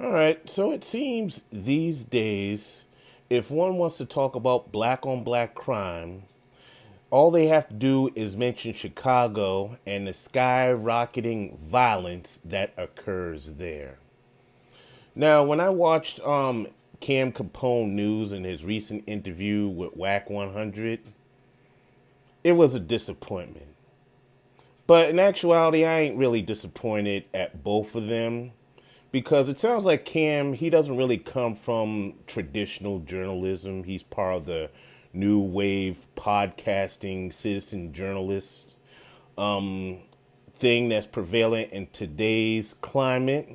All right, so it seems these days, if one wants to talk about black on black crime, all they have to do is mention Chicago and the skyrocketing violence that occurs there. Now, when I watched Cam Capone news in his recent interview with Whack 100, it was a disappointment. But in actuality, I ain't really disappointed at both of them because it sounds like Cam, he doesn't really come from traditional journalism. He's part of the new wave podcasting citizen journalist thing that's prevalent in today's climate.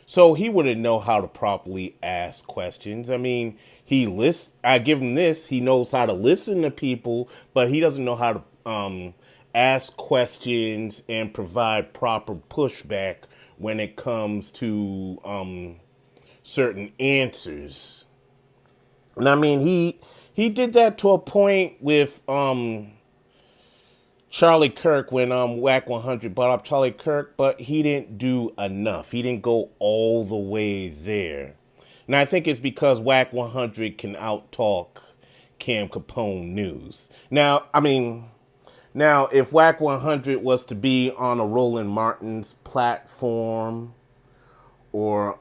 So he wouldn't know how to properly ask questions. I mean, I give him this. He knows how to listen to people, but he doesn't know how to ask questions and provide proper pushback when it comes to certain answers. And I mean, he did that to a point with Charlie Kirk when Whack 100 brought up Charlie Kirk, but he didn't do enough. He didn't go all the way there. And I think it's because Whack 100 can outtalk Cam Capone news. Now, if Whack 100 was to be on a Roland Martin's platform or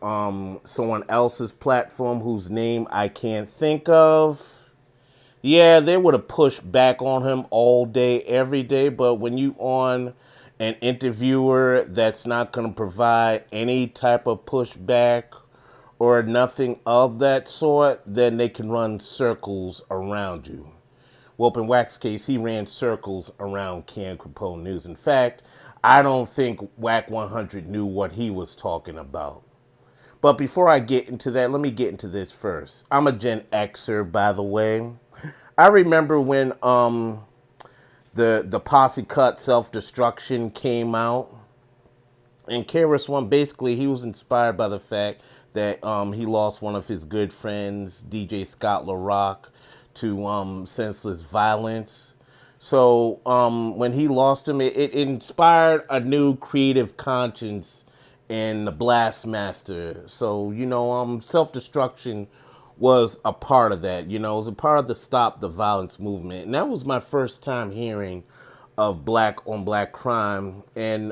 someone else's platform whose name I can't think of, yeah, they would have pushed back on him all day, every day. But when you on an interviewer that's not going to provide any type of pushback or nothing of that sort, then they can run circles around you. Well, in Wack's case, he ran circles around Cam Capone News. In fact, I don't think Whack 100 knew what he was talking about. But before I get into that, let me get into this first. I'm a Gen Xer, by the way. I remember when the Posse Cut Self Destruction came out, and KRS-One basically he was inspired by the fact that he lost one of his good friends, DJ Scott LaRock, to senseless violence. So when he lost him, it inspired a new creative conscience in the Blastmaster. So self destruction was a part of that. It was a part of the Stop the Violence movement, and that was my first time hearing of black on black crime. And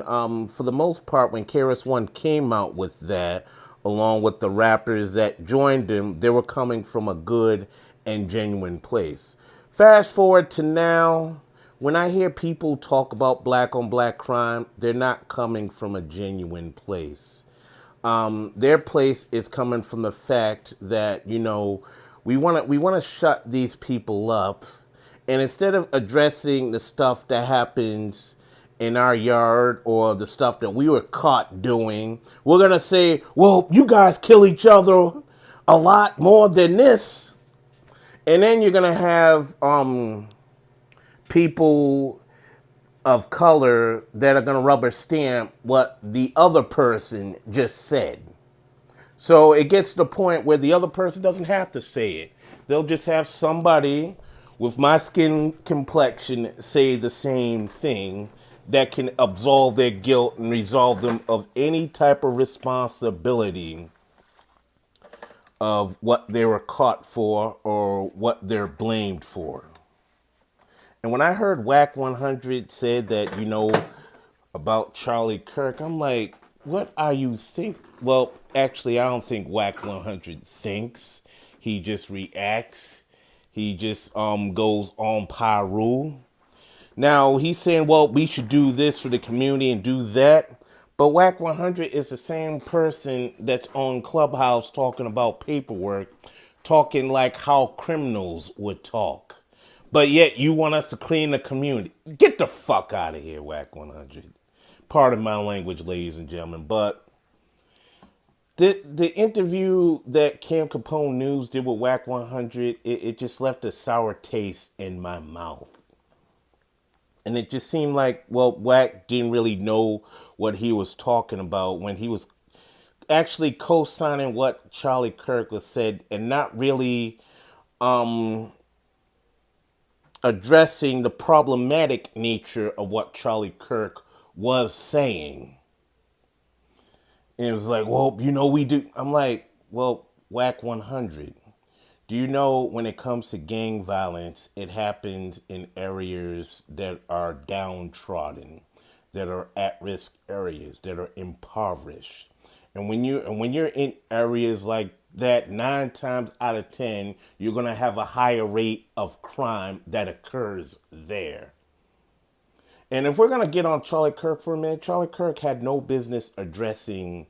for the most part, when KRS-One came out with that, along with the rappers that joined him, they were coming from a good and genuine place. Fast forward to now, when I hear people talk about black on black crime, they're not coming from a genuine place. Their place is coming from the fact that we want to shut these people up, and instead of addressing the stuff that happens in our yard or the stuff that we were caught doing, we're gonna say, "Well, you guys kill each other a lot more than this," and then you're gonna have people of color that are going to rubber stamp what the other person just said. So it gets to the point where the other person doesn't have to say it. They'll just have somebody with my skin complexion say the same thing that can absolve their guilt and resolve them of any type of responsibility of what they were caught for or what they're blamed for. And when I heard Whack 100 said that, about Charlie Kirk, I'm like, what are you think? Well, actually, I don't think Whack 100 thinks. He just reacts. He just goes on PIRU. Now, he's saying, well, we should do this for the community and do that. But Whack 100 is the same person that's on Clubhouse talking about paperwork, talking like how criminals would talk. But yet you want us to clean the community. Get the fuck out of here, Whack 100. Pardon my language, ladies and gentlemen. But the interview that Cam Capone News did with Whack 100, it just left a sour taste in my mouth. And it just seemed like, well, Whack didn't really know what he was talking about when he was actually co-signing what Charlie Kirk was said and not really addressing the problematic nature of what Charlie Kirk was saying. And it was like, well, we do. I'm like, well, whack 100. Do you know when it comes to gang violence, it happens in areas that are downtrodden, that are at-risk areas, that are impoverished. And when you're in areas like that, 9 times out of 10, you're gonna have a higher rate of crime that occurs there. And if we're going to get on Charlie Kirk for a minute, Charlie Kirk had no business addressing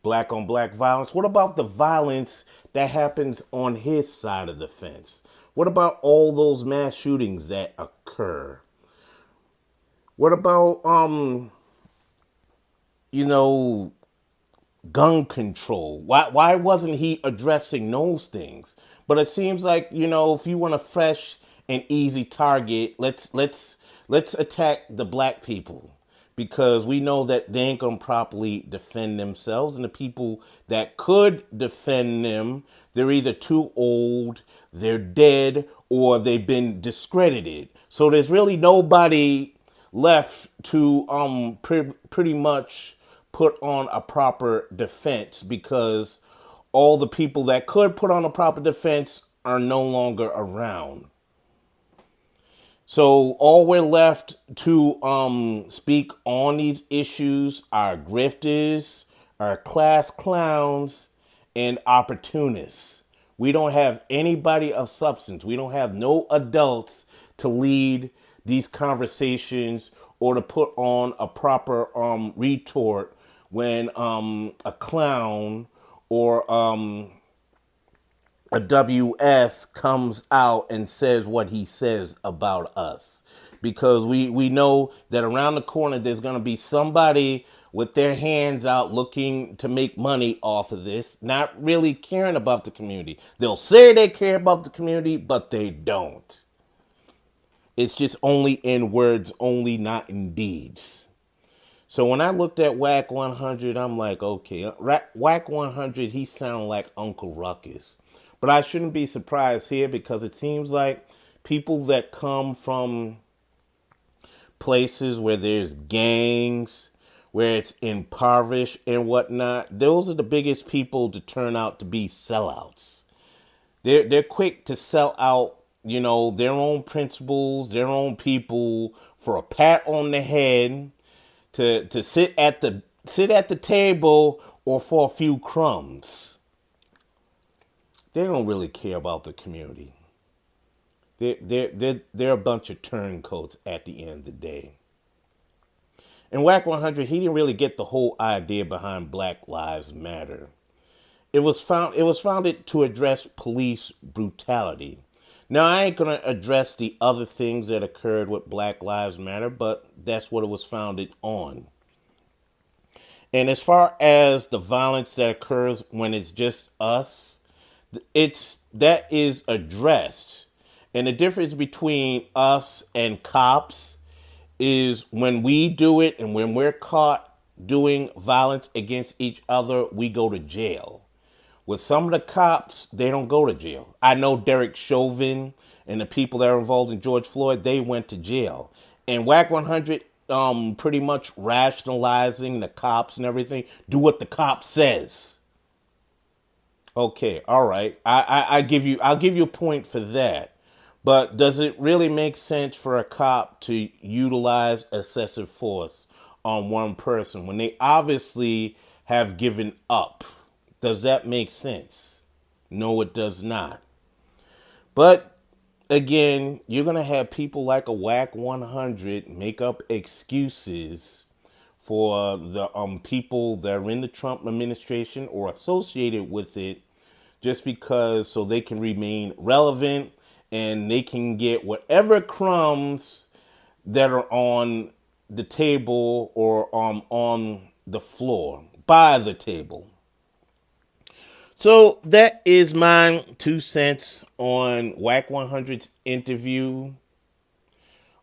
black on black violence. What about the violence that happens on his side of the fence? What about all those mass shootings that occur? What about, you know, gun control? Why wasn't he addressing those things? But it seems like, if you want a fresh and easy target, let's attack the black people, because we know that they ain't gonna properly defend themselves, and the people that could defend them, they're either too old, they're dead, or they've been discredited. So there's really nobody left to pretty much put on a proper defense, because all the people that could put on a proper defense are no longer around. So all we're left to speak on these issues are grifters, are class clowns, and opportunists. We don't have anybody of substance. We don't have no adults to lead these conversations or to put on a proper retort when a clown or a WS comes out and says what he says about us. Because we know that around the corner there's going to be somebody with their hands out looking to make money off of this, not really caring about the community. They'll say they care about the community, but they don't. It's just only in words only, not in deeds. So when I looked at Whack 100, I'm like, okay, Whack 100, he sounded like Uncle Ruckus. But I shouldn't be surprised here, because it seems like people that come from places where there's gangs, where it's impoverished and whatnot, those are the biggest people to turn out to be sellouts. They're quick to sell out, their own principles, their own people, for a pat on the head, to sit at the table, or for a few crumbs. They don't really care about the community. They're a bunch of turncoats at the end of the day. And Whack 100, he didn't really get the whole idea behind Black Lives Matter. It was founded to address police brutality. Now, I ain't gonna address the other things that occurred with Black Lives Matter, but that's what it was founded on. And as far as the violence that occurs when it's just us, that is addressed. And the difference between us and cops is when we do it, and when we're caught doing violence against each other, we go to jail. With some of the cops, they don't go to jail. I know Derek Chauvin and the people that are involved in George Floyd, they went to jail. And Whack 100, pretty much rationalizing the cops and everything, do what the cop says. Okay, all right. I'll give you a point for that. But does it really make sense for a cop to utilize excessive force on one person when they obviously have given up? Does that make sense? No, it does not. But again, you're going to have people like a Whack 100 make up excuses for the people that are in the Trump administration or associated with it, just because so they can remain relevant and they can get whatever crumbs that are on the table or on the floor, by the table. So that is my 2 cents on Whack 100's interview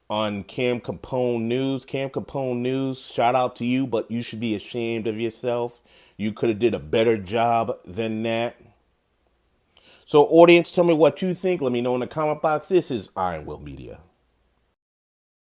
on Cam Capone News. Cam Capone News, shout out to you, but you should be ashamed of yourself. You could have did a better job than that. So audience, tell me what you think. Let me know in the comment box. This is Iron Will Media.